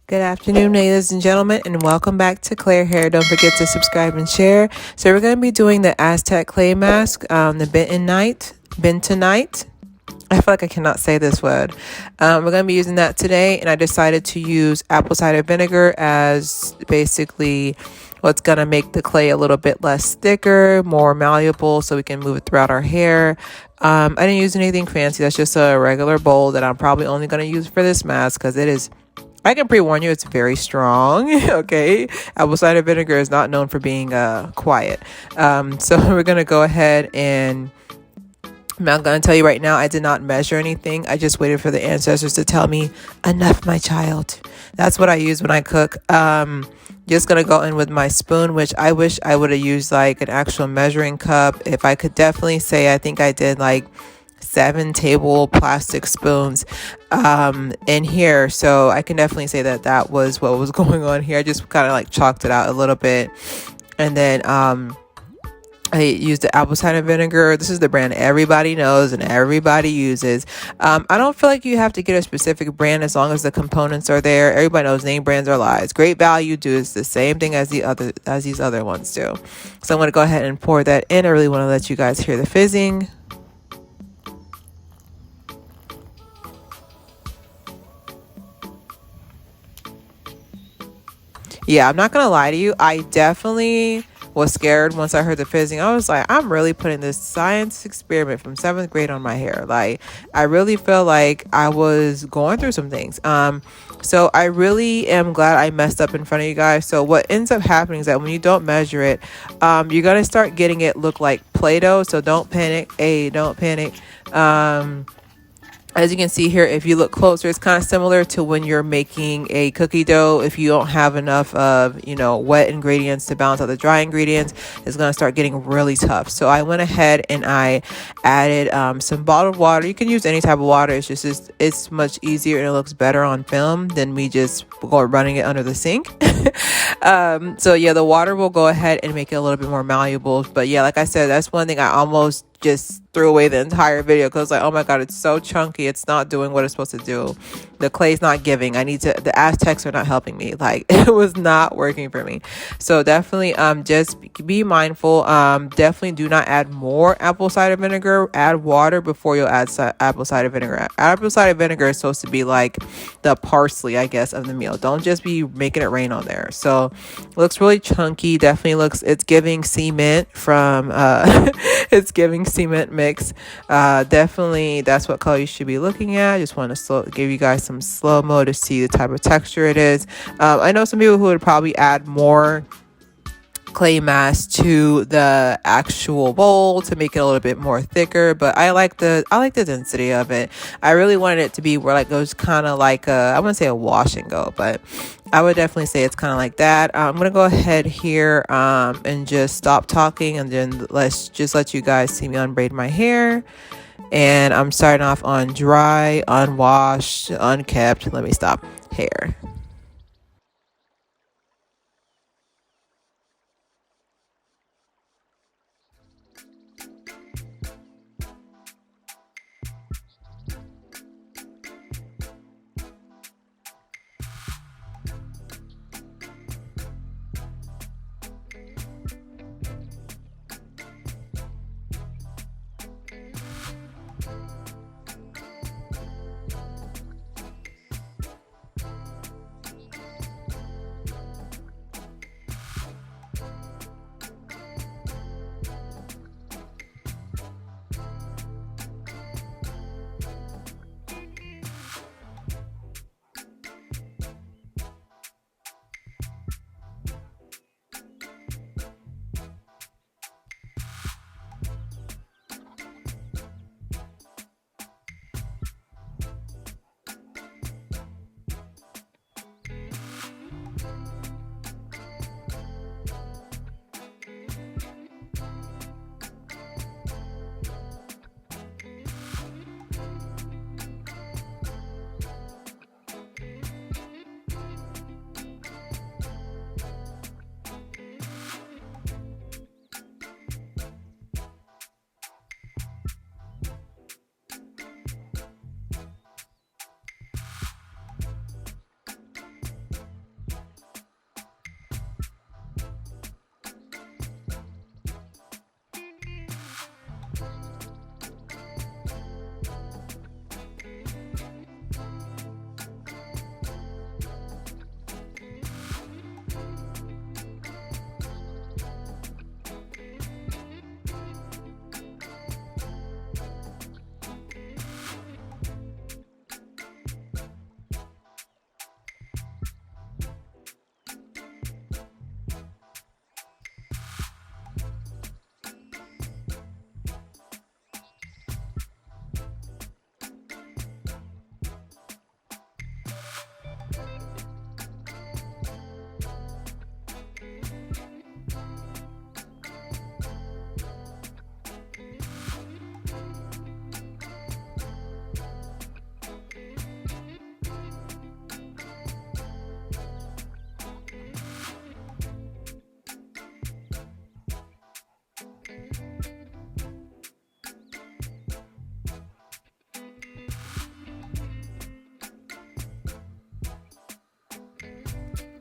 Good afternoon, ladies and gentlemen, and welcome back to Claire Hair. Don't forget to subscribe and share. So we're going to be doing the Aztec clay mask, the Bentonite. I feel like I cannot say this word. We're going to be using that today, and I decided to use apple cider vinegar as basically what's going to make the clay a little bit less thicker, more malleable, so we can move it throughout our hair. I didn't use anything fancy. That's just a regular bowl that I'm probably only going to use for this mask because it is, I can pre-warn you, it's very strong. Okay, apple cider vinegar is not known for being quiet. So we're gonna go ahead and I'm not gonna tell you right now. I did not measure anything. I just waited for the ancestors to tell me enough, my child. That's what I use when I cook. Just gonna go in with my spoon, which I wish I would have used like an actual measuring cup. If I could definitely say, I think I did like 7 table plastic spoons in here, so I can definitely say that that was what was going on here. I just kind of like chalked it out a little bit, and then I used the apple cider vinegar. This is the brand everybody knows and everybody uses. I don't feel like you have to get a specific brand as long as the components are there. Everybody knows name brands are lies. Great Value does the same thing as these other ones do. So I'm going to go ahead and pour that in. I really want to let you guys hear the fizzing. Yeah, I'm not gonna lie to you. I definitely was scared once I heard the fizzing. I was like, I'm really putting this science experiment from 7th grade on my hair. Like, I really feel like I was going through some things. So I really am glad I messed up in front of you guys. So what ends up happening is that when you don't measure it, you're gonna start getting it look like Play-Doh. So don't panic. Don't panic. As you can see here, if you look closer, it's kind of similar to when you're making a cookie dough. If you don't have enough of, wet ingredients to balance out the dry ingredients, it's going to start getting really tough. So I went ahead and I added some bottled water. You can use any type of water. It's much easier and it looks better on film than me just running it under the sink. So yeah, the water will go ahead and make it a little bit more malleable. But yeah, like I said, that's one thing I almost just threw away the entire video because like, oh my god, it's so chunky, it's not doing what it's supposed to do. The clay's not giving. The Aztecs are not helping me. Like, it was not working for me. So definitely just be mindful. Definitely do not add more apple cider vinegar. Add water before you'll add apple cider vinegar. Apple cider vinegar is supposed to be like the parsley, I guess, of the meal. Don't just be making it rain on there. So it looks really chunky. Definitely it's giving cement from it's giving cement mix. Definitely that's what color you should be looking at. I just want to give you guys some slow-mo to see the type of texture it is. I know some people who would probably add more clay mass to the actual bowl to make it a little bit more thicker, but I like the density of it. I really wanted it to be where like it was kind of like I wouldn't say a wash and go, but I would definitely say it's kind of like that. I'm gonna go ahead here and just stop talking, and then let's just let you guys see me unbraid my hair. And I'm starting off on dry, unwashed, unkept. Let me stop. Hair.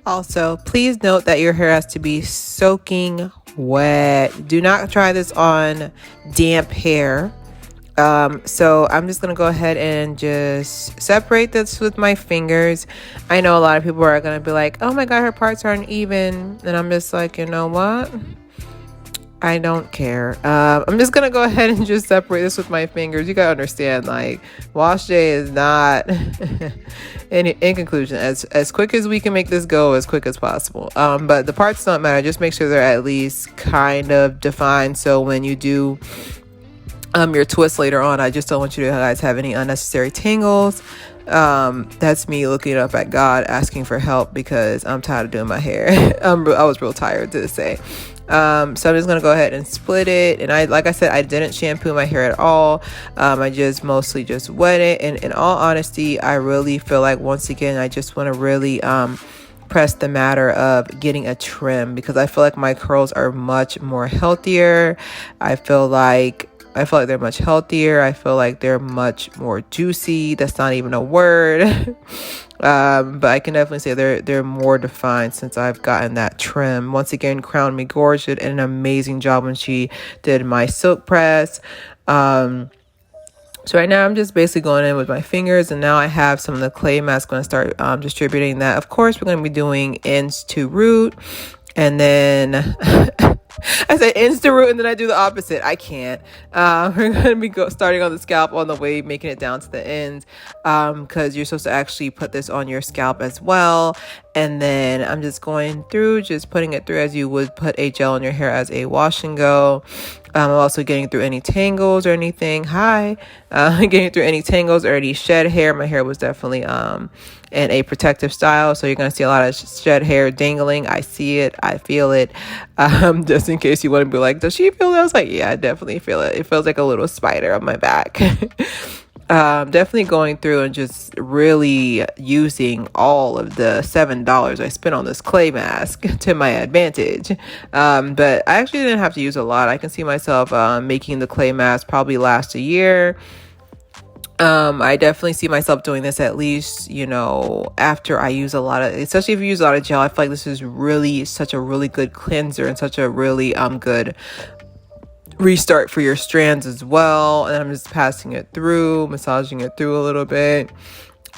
Also, please note that your hair has to be soaking wet. Do not try this on damp hair. So I'm just gonna go ahead and just separate this with my fingers. I know a lot of people are gonna be like, oh my god, her parts aren't even, and I'm just like, you know what, I don't care. I'm just gonna go ahead and just separate this with my fingers. You gotta understand, like, wash day is not in conclusion, as quick as we can make this go, as quick as possible. But the parts don't matter. Just make sure they're at least kind of defined, so when you do your twist later on, I just don't want you to guys have any unnecessary tangles. That's me looking up at God asking for help because I'm tired of doing my hair. I was real tired to say. So I'm just gonna go ahead and split it, and like I said, I didn't shampoo my hair at all. I just mostly just wet it, and in all honesty, I really feel like, once again, I just want to really press the matter of getting a trim, because I feel like my curls are much more healthier. I feel like they're much healthier. I feel like they're much more juicy. That's not even a word. But I can definitely say they're more defined since I've gotten that trim. Once again, Crown Me Gorge did an amazing job when she did my silk press. So right now I'm just basically going in with my fingers, and now I have some of the clay mask. Going to start distributing that. Of course, we're going to be doing ends to root, and then I say ends to root, and then I do the opposite. I can't. We're going to be starting on the scalp on the way, making it down to the ends, because you're supposed to actually put this on your scalp as well. And then I'm just going through, just putting it through as you would put a gel on your hair as a wash and go. I'm also getting through any tangles or anything. Getting through any tangles or any shed hair. My hair was definitely in a protective style, so you're going to see a lot of shed hair dangling. I see it, I feel it. Just in case you want to be like, does she feel that? I was like, yeah, I definitely feel it. It feels like a little spider on my back. Definitely going through and just really using all of the $7 I spent on this clay mask to my advantage. But I actually didn't have to use a lot. I can see myself making the clay mask probably last a year. I definitely see myself doing this at least, after I use a lot of, especially if you use a lot of gel. I feel like this is really such a really good cleanser and such a really good restart for your strands as well. And I'm just passing it through, massaging it through a little bit,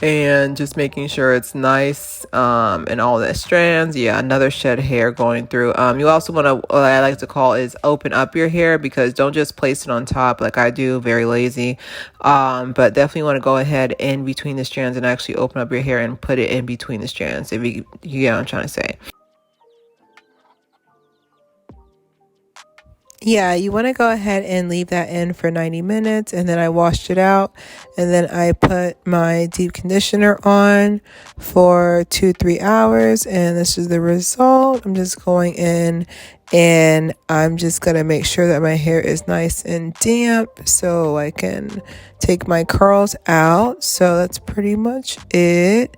and just making sure it's nice and all the strands. Yeah, another shed hair going through. You also want to, what I like to call is open up your hair, because don't just place it on top like I do, very lazy. But definitely want to go ahead in between the strands and actually open up your hair and put it in between the strands, if you get what I'm trying to say. Yeah, you want to go ahead and leave that in for 90 minutes, and then I washed it out, and then I put my deep conditioner on for 2-3 hours, and this is the result. I'm just going in, and I'm just going to make sure that my hair is nice and damp so I can take my curls out. So that's pretty much it.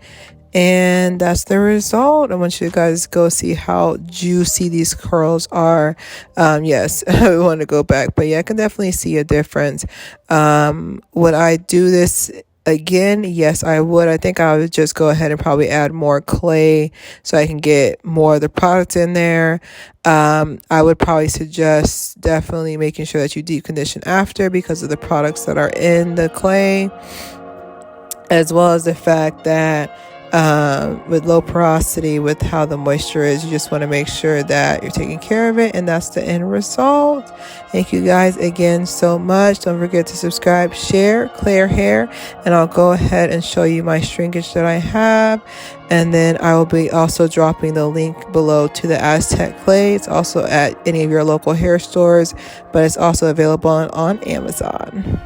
And that's the result. I want you guys to go see how juicy these curls are. Yes, I want to go back, but yeah, I can definitely see a difference. Would I do this again? Yes, I would. I think I would just go ahead and probably add more clay so I can get more of the product in there. I would probably suggest definitely making sure that you deep condition after, because of the products that are in the clay, as well as the fact that with low porosity, with how the moisture is, you just want to make sure that you're taking care of it, and that's the end result. Thank you guys again so much. Don't forget to subscribe, share, Claire Hair, and I'll go ahead and show you my shrinkage that I have, and then I will be also dropping the link below to the Aztec clay. It's also at any of your local hair stores, but it's also available on Amazon.